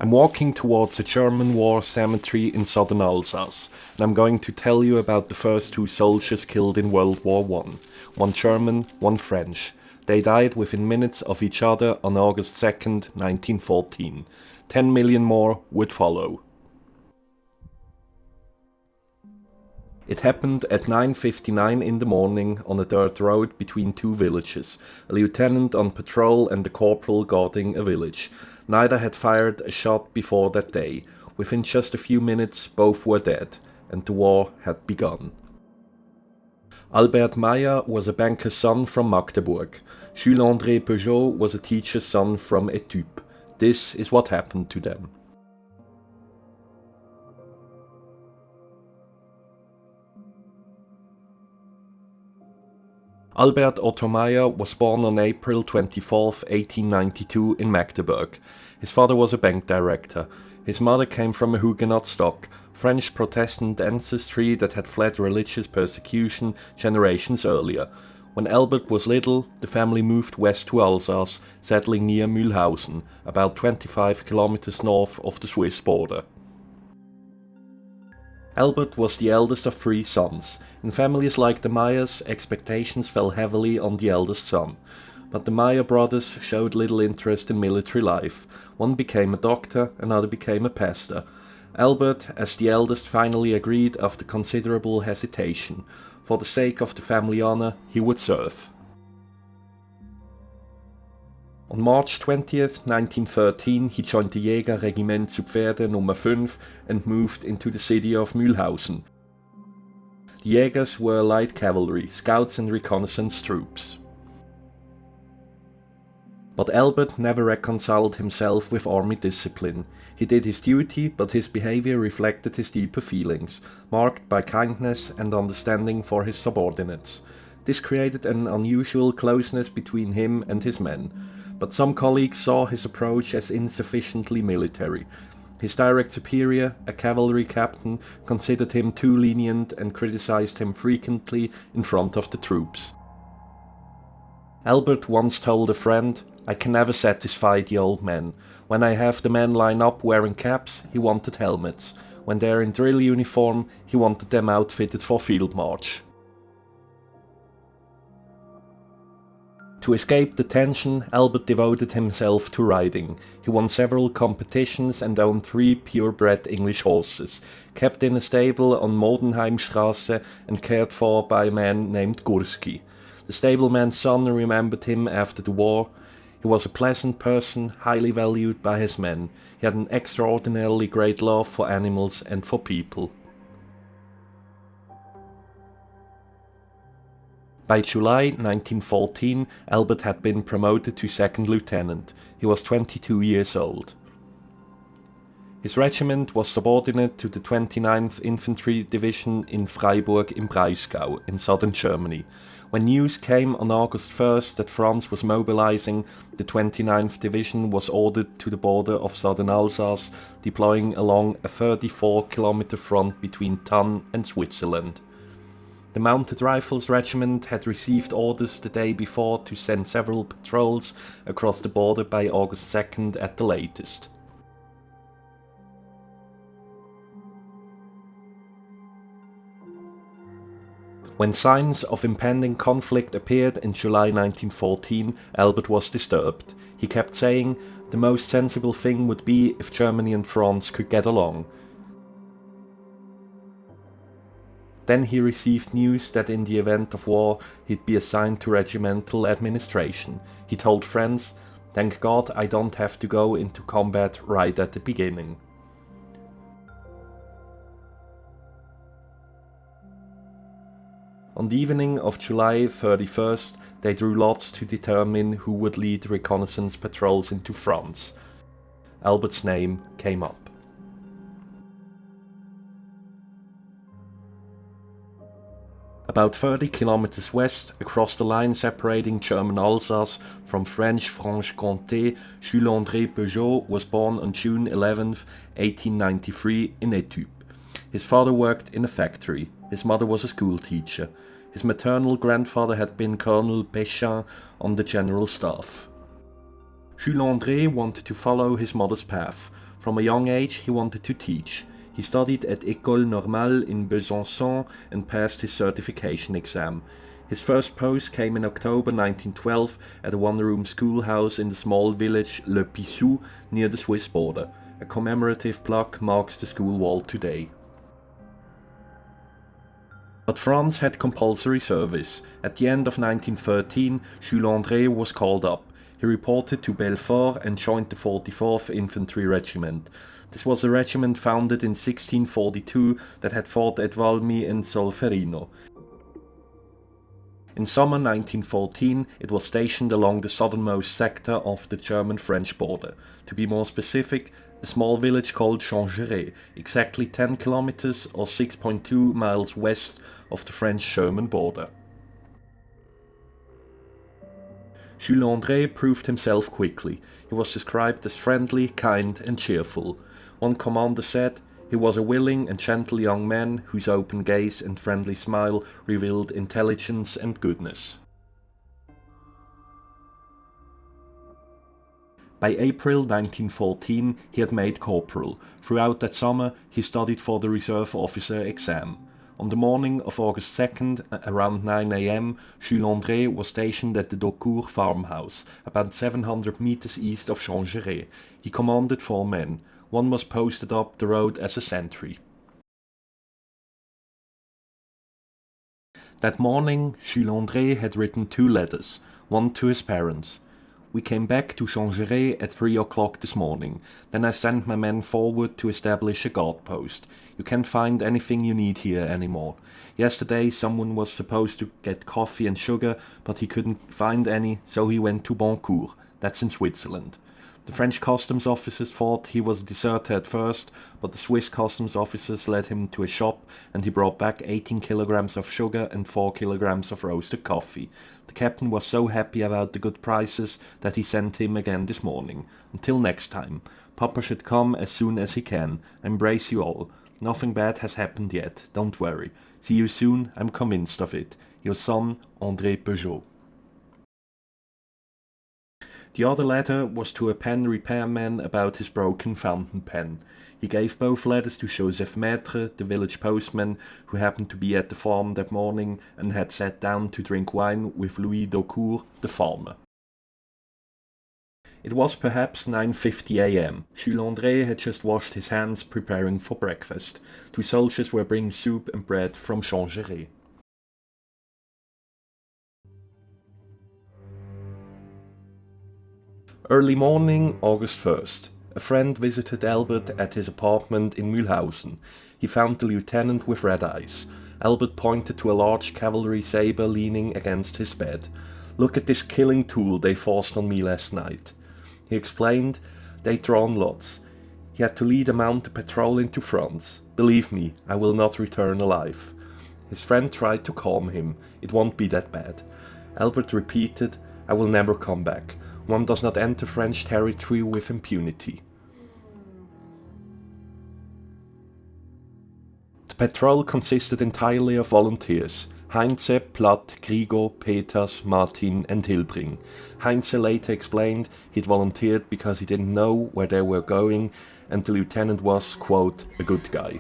I'm walking towards a German war cemetery in southern Alsace, and I'm going to tell you about the first two soldiers killed in World War I. One German, one French. They died within minutes of each other on August 2nd, 1914. 10 million more would follow. It happened at 9:59 in the morning on a dirt road between two villages, a lieutenant on patrol and a corporal guarding a village. Neither had fired a shot before that day. Within just a few minutes, both were dead, and the war had begun. Albert Meyer was a banker's son from Magdeburg. Jules-André Peugeot was a teacher's son from Etup. This is what happened to them. Albert Otto Meyer was born on April 24, 1892 in Magdeburg. His father was a bank director. His mother came from a Huguenot stock, French Protestant ancestry that had fled religious persecution generations earlier. When Albert was little, the family moved west to Alsace, settling near Mühlhausen, about 25 kilometers north of the Swiss border. Albert was the eldest of three sons. In families like the Meyers, expectations fell heavily on the eldest son. But the Meyer brothers showed little interest in military life. One became a doctor, another became a pastor. Albert, as the eldest, finally agreed after considerable hesitation. For the sake of the family honor, he would serve. On March 20th, 1913, he joined the Jägerregiment zu Pferde Nummer 5 and moved into the city of Mühlhausen. The Jägers were light cavalry, scouts and reconnaissance troops. But Albert never reconciled himself with army discipline. He did his duty, but his behavior reflected his deeper feelings, marked by kindness and understanding for his subordinates. This created an unusual closeness between him and his men. But some colleagues saw his approach as insufficiently military. His direct superior, a cavalry captain, considered him too lenient and criticized him frequently in front of the troops. Albert once told a friend, "I can never satisfy the old man. When I have the men line up wearing caps, he wanted helmets. When they're in drill uniform, he wanted them outfitted for field march." To escape the tension, Albert devoted himself to riding. He won several competitions and owned 3 purebred English horses, kept in a stable on Modenheimstrasse and cared for by a man named Gurski. The stableman's son remembered him after the war. He was a pleasant person, highly valued by his men. He had an extraordinarily great love for animals and for people. By July 1914, Albert had been promoted to second lieutenant. He was 22 years old. His regiment was subordinate to the 29th Infantry Division in Freiburg im Breisgau in southern Germany. When news came on August 1st that France was mobilizing, the 29th Division was ordered to the border of southern Alsace, deploying along a 34-kilometer front between Thann and Switzerland. The Mounted Rifles Regiment had received orders the day before to send several patrols across the border by August 2nd at the latest. When signs of impending conflict appeared in July 1914, Albert was disturbed. He kept saying, the most sensible thing would be if Germany and France could get along. Then he received news that in the event of war he'd be assigned to regimental administration. He told friends, "Thank God I don't have to go into combat right at the beginning." On the evening of July 31st, they drew lots to determine who would lead reconnaissance patrols into France. Albert's name came up. About 30 kilometers west, across the line separating German Alsace from French Franche-Comté, Jules-André Peugeot was born on June 11, 1893 in Etup. His father worked in a factory. His mother was a schoolteacher. His maternal grandfather had been Colonel Péchin on the general staff. Jules-André wanted to follow his mother's path. From a young age he wanted to teach. He studied at École Normale in Besançon and passed his certification exam. His first post came in October 1912 at a one-room schoolhouse in the small village Le Pissou near the Swiss border. A commemorative plaque marks the school wall today. But France had compulsory service. At the end of 1913, Jules-André was called up. He reported to Belfort and joined the 44th Infantry Regiment. This was a regiment founded in 1642 that had fought at Valmy and Solferino. In summer 1914, it was stationed along the southernmost sector of the German-French border. To be more specific, a small village called Joncherey, exactly 10 kilometers or 6.2 miles west of the French-German border. Jules-André proved himself quickly. He was described as friendly, kind and cheerful. One commander said, "He was a willing and gentle young man whose open gaze and friendly smile revealed intelligence and goodness." By April 1914 he had made corporal. Throughout that summer he studied for the reserve officer exam. On the morning of August 2nd, around 9 am, Jules-André was stationed at the Daucourt farmhouse, about 700 meters east of Joncherey. He commanded 4 men. One was posted up the road as a sentry. That morning, Jules-André had written 2 letters, one to his parents. "We came back to Joncherey at 3 o'clock this morning. Then I sent my men forward to establish a guard post. You can't find anything you need here anymore. Yesterday someone was supposed to get coffee and sugar, but he couldn't find any, so he went to Boncourt, that's in Switzerland. The French customs officers thought he was a deserter at first, but the Swiss customs officers led him to a shop and he brought back 18 kilograms of sugar and 4 kilograms of roasted coffee. The captain was so happy about the good prices that he sent him again this morning. Until next time. Papa should come as soon as he can. I embrace you all. Nothing bad has happened yet, don't worry. See you soon, I'm convinced of it. Your son, André Peugeot." The other letter was to a pen repairman about his broken fountain pen. He gave both letters to Joseph Maître, the village postman, who happened to be at the farm that morning and had sat down to drink wine with Louis Daucourt, the farmer. It was perhaps 9:50 am. Jules-André had just washed his hands preparing for breakfast. 2 soldiers were bringing soup and bread from Joncherey. Early morning, August 1st. A friend visited Albert at his apartment in Mühlhausen. He found the lieutenant with red eyes. Albert pointed to a large cavalry saber leaning against his bed. "Look at this killing tool they forced on me last night." He explained, "They'd drawn lots. He had to lead a mounted patrol into France. Believe me, I will not return alive." His friend tried to calm him. "It won't be that bad." Albert repeated, "I will never come back. One does not enter French territory with impunity." The patrol consisted entirely of volunteers. Heinze, Platt, Grigo, Peters, Martin and Hilbring. Heinze later explained he'd volunteered because he didn't know where they were going and the lieutenant was, quote, "a good guy."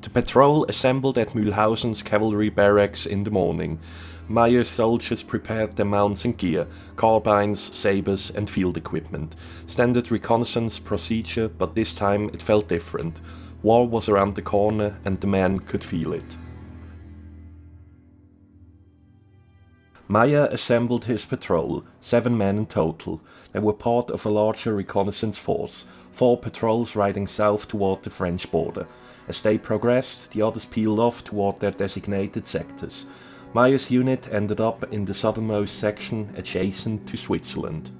The patrol assembled at Mühlhausen's cavalry barracks in the morning. Meyer's soldiers prepared their mounts and gear, carbines, sabers and field equipment. Standard reconnaissance procedure, but this time it felt different. War was around the corner and the men could feel it. Meyer assembled his patrol, 7 men in total. They were part of a larger reconnaissance force, 4 patrols riding south toward the French border. As they progressed, the others peeled off toward their designated sectors. Meyer's unit ended up in the southernmost section adjacent to Switzerland.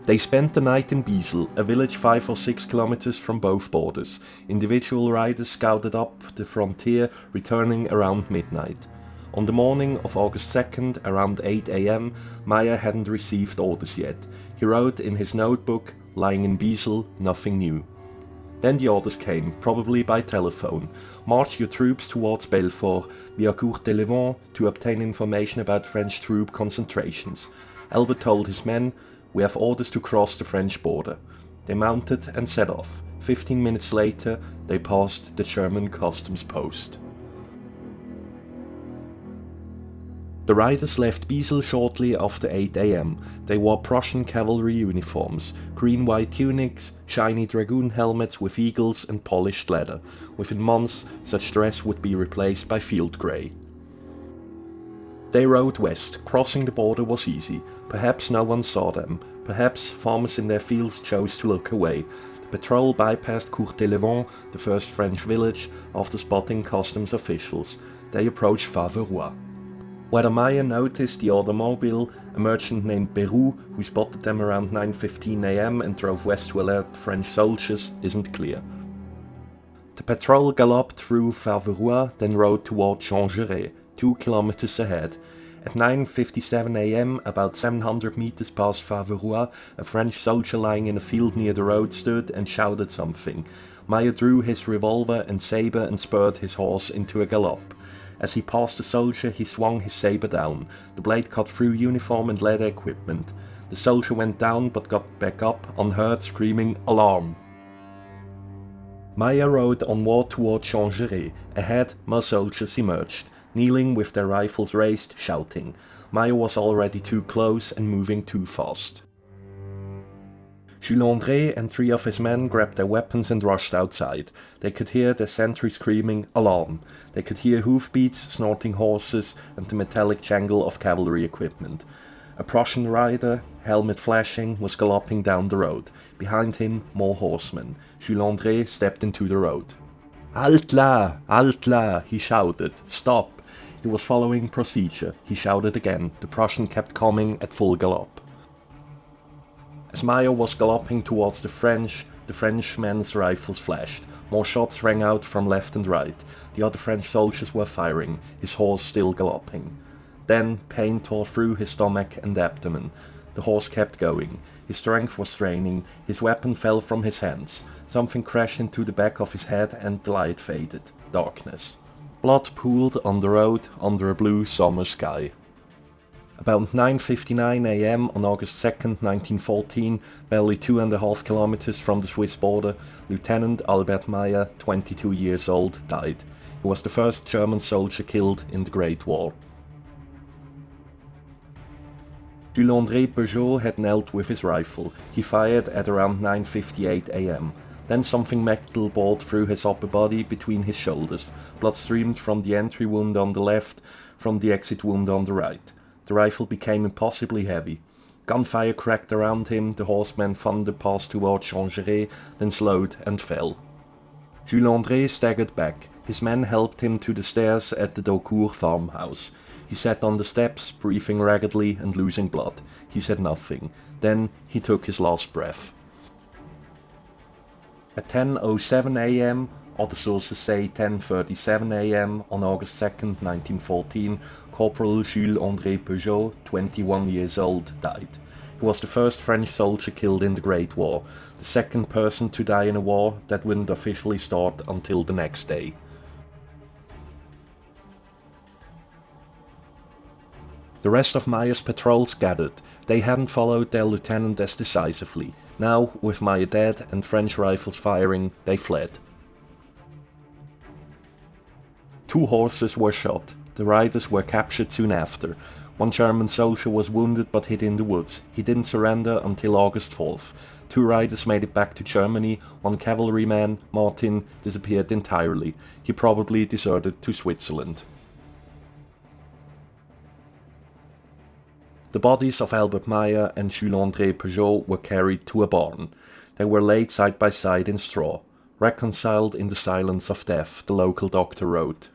They spent the night in Biesel, a village 5 or 6 kilometers from both borders. Individual riders scouted up the frontier, returning around midnight. On the morning of August 2nd, around 8 am, Meyer hadn't received orders yet. He wrote in his notebook, "Lying in Biesel, nothing new." Then the orders came, probably by telephone. "March your troops towards Belfort, via Courtrai-le-Vent, to obtain information about French troop concentrations. Albert told his men, "We have orders to cross the French border." They mounted and set off. 15 minutes later, they passed the German customs post. The riders left Biesel shortly after 8 am. They wore Prussian cavalry uniforms, green-white tunics, shiny dragoon helmets with eagles and polished leather. Within months, such dress would be replaced by field grey. They rode west. Crossing the border was easy. Perhaps no one saw them. Perhaps farmers in their fields chose to look away. The patrol bypassed Courtelevent, the first French village, after spotting customs officials. They approached Faverois. Whether Meyer noticed the automobile, a merchant named Beroux, who spotted them around 9:15 am and drove west to alert French soldiers, isn't clear. The patrol galloped through Faverois, then rode toward Joncherey, 2 kilometers ahead. At 9:57 am, about 700 meters past Faverois, a French soldier lying in a field near the road stood and shouted something. Meyer drew his revolver and saber and spurred his horse into a gallop. As he passed the soldier, he swung his saber down. The blade cut through uniform and leather equipment. The soldier went down but got back up, unhurt, screaming, "Alarm!" Meyer rode onward toward Joncherey. Ahead, more soldiers emerged, kneeling with their rifles raised, shouting. Meyer was already too close and moving too fast. Jules-André and 3 of his men grabbed their weapons and rushed outside. They could hear their sentry screaming, "Alarm!" They could hear hoofbeats, snorting horses, and the metallic jangle of cavalry equipment. A Prussian rider, helmet flashing, was galloping down the road. Behind him, more horsemen. Jules-André stepped into the road. "Halt là! Halt là!" he shouted. "Stop!" He was following procedure. He shouted again. The Prussian kept coming at full gallop. As Meyer was galloping towards the French men's rifles flashed. More shots rang out from left and right. The other French soldiers were firing, his horse still galloping. Then pain tore through his stomach and abdomen. The horse kept going. His strength was straining. His weapon fell from his hands. Something crashed into the back of his head and the light faded. Darkness. Blood pooled on the road under a blue summer sky. About 9:59 am on August 2nd, 1914, barely 2.5 kilometers from the Swiss border, Lieutenant Albert Meyer, 22 years old, died. He was the first German soldier killed in the Great War. Jules-André Peugeot had knelt with his rifle. He fired at around 9:58 am. Then something metal bored through his upper body between his shoulders. Blood streamed from the entry wound on the left, from the exit wound on the right. The rifle became impossibly heavy. Gunfire cracked around him, the horsemen thundered past toward Joncherey, then slowed and fell. Jules-André staggered back. His men helped him to the stairs at the Daucourt farmhouse. He sat on the steps, breathing raggedly and losing blood. He said nothing. Then he took his last breath. At 10:07 am, other sources say 10:37 am, on August 2nd, 1914, Corporal Jules-André Peugeot, 21 years old, died. He was the first French soldier killed in the Great War, the second person to die in a war that wouldn't officially start until the next day. The rest of Meyer's patrol scattered. They hadn't followed their lieutenant as decisively. Now, with Meyer dead and French rifles firing, they fled. 2 horses were shot. The riders were captured soon after. 1 German soldier was wounded but hid in the woods. He didn't surrender until August 4th. 2 riders made it back to Germany. 1 cavalryman, Martin, disappeared entirely. He probably deserted to Switzerland. The bodies of Albert Meyer and Jules-André Peugeot were carried to a barn. They were laid side by side in straw. Reconciled in the silence of death, the local doctor wrote.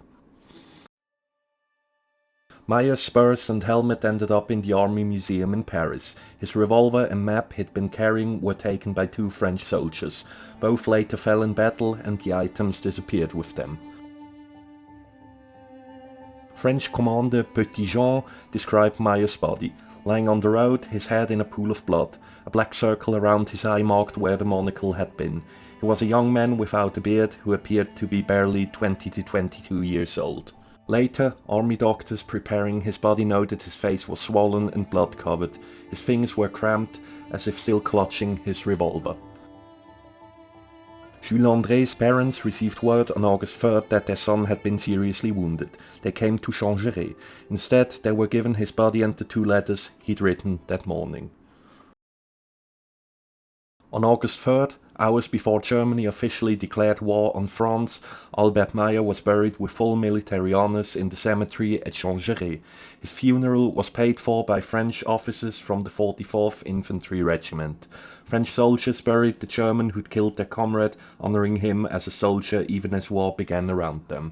Meyer's spurs and helmet ended up in the Army Museum in Paris. His revolver and map he'd been carrying were taken by 2 French soldiers. Both later fell in battle and the items disappeared with them. French commander Petit Jean described Meyer's body. Lying on the road, his head in a pool of blood. A black circle around his eye marked where the monocle had been. He was a young man without a beard who appeared to be barely 20 to 22 years old. Later, army doctors preparing his body noted his face was swollen and blood-covered. His fingers were cramped, as if still clutching his revolver. Jules-André's parents received word on August 3rd that their son had been seriously wounded. They came to Joncherey. Instead, they were given his body and the 2 letters he'd written that morning. On August 3rd, hours before Germany officially declared war on France, Albert Meyer was buried with full military honors in the cemetery at Joncherey. His funeral was paid for by French officers from the 44th Infantry Regiment. French soldiers buried the German who'd killed their comrade, honoring him as a soldier even as war began around them.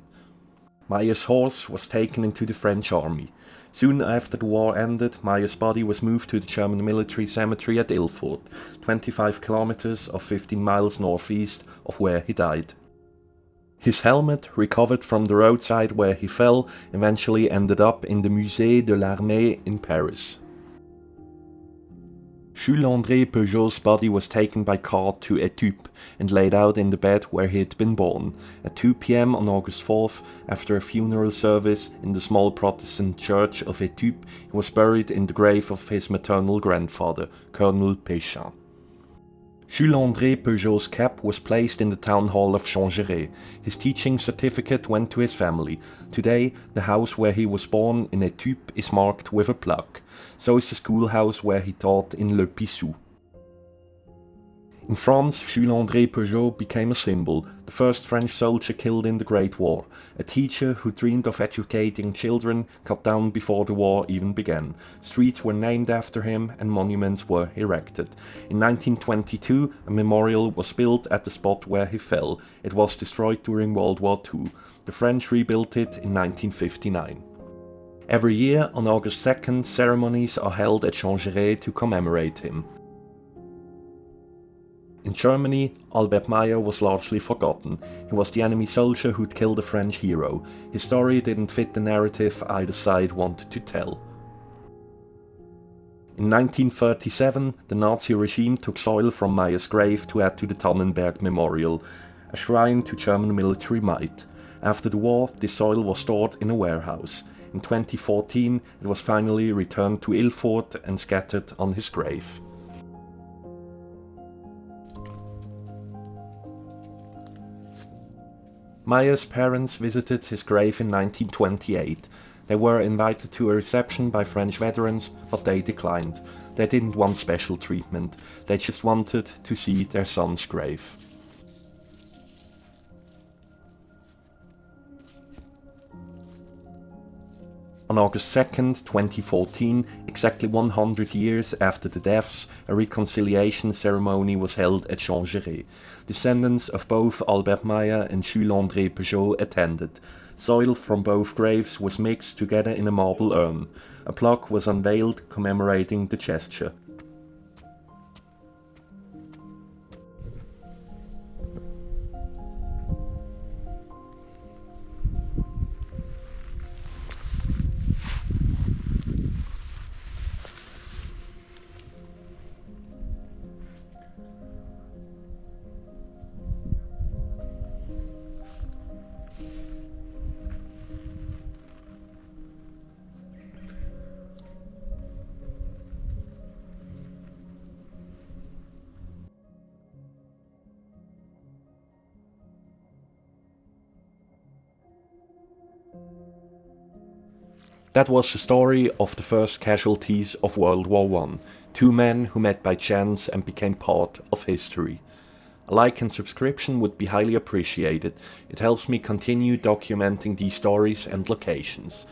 Meyer's horse was taken into the French army. Soon after the war ended, Meyer's body was moved to the German military cemetery at Illfurth, 25 kilometers or 15 miles northeast of where he died. His helmet, recovered from the roadside where he fell, eventually ended up in the Musée de l'Armée in Paris. Jules-André Peugeot's body was taken by car to Étupes and laid out in the bed where he had been born. At 2 p.m. on August 4th, after a funeral service in the small Protestant church of Étupes, he was buried in the grave of his maternal grandfather, Colonel Peugeot. Jules-André Peugeot's cap was placed in the town hall of Joncherey. His teaching certificate went to his family. Today, the house where he was born in Étupes is marked with a plaque. So is the schoolhouse where he taught in Le Pissou. In France, Jules-André Peugeot became a symbol, the first French soldier killed in the Great War, a teacher who dreamed of educating children cut down before the war even began. Streets were named after him and monuments were erected. In 1922, a memorial was built at the spot where he fell. It was destroyed during World War II. The French rebuilt it in 1959. Every year, on August 2nd, ceremonies are held at Joncherey to commemorate him. In Germany, Albert Meyer was largely forgotten. He was the enemy soldier who'd killed a French hero. His story didn't fit the narrative either side wanted to tell. In 1937, the Nazi regime took soil from Meyer's grave to add to the Tannenberg Memorial, a shrine to German military might. After the war, this soil was stored in a warehouse. In 2014, it was finally returned to Illfurth and scattered on his grave. Meyer's parents visited his grave in 1928. They were invited to a reception by French veterans, but they declined. They didn't want special treatment, they just wanted to see their son's grave. On August 2nd, 2014, exactly 100 years after the deaths, a reconciliation ceremony was held at Joncherey. Descendants of both Albert Meyer and Jules-André Peugeot attended. Soil from both graves was mixed together in a marble urn. A plaque was unveiled commemorating the gesture. That was the story of the first casualties of World War I, 2 men who met by chance and became part of history. A like and subscription would be highly appreciated. It helps me continue documenting these stories and locations.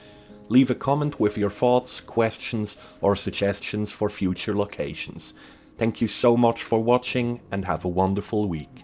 Leave a comment with your thoughts, questions or suggestions for future locations. Thank you so much for watching and have a wonderful week.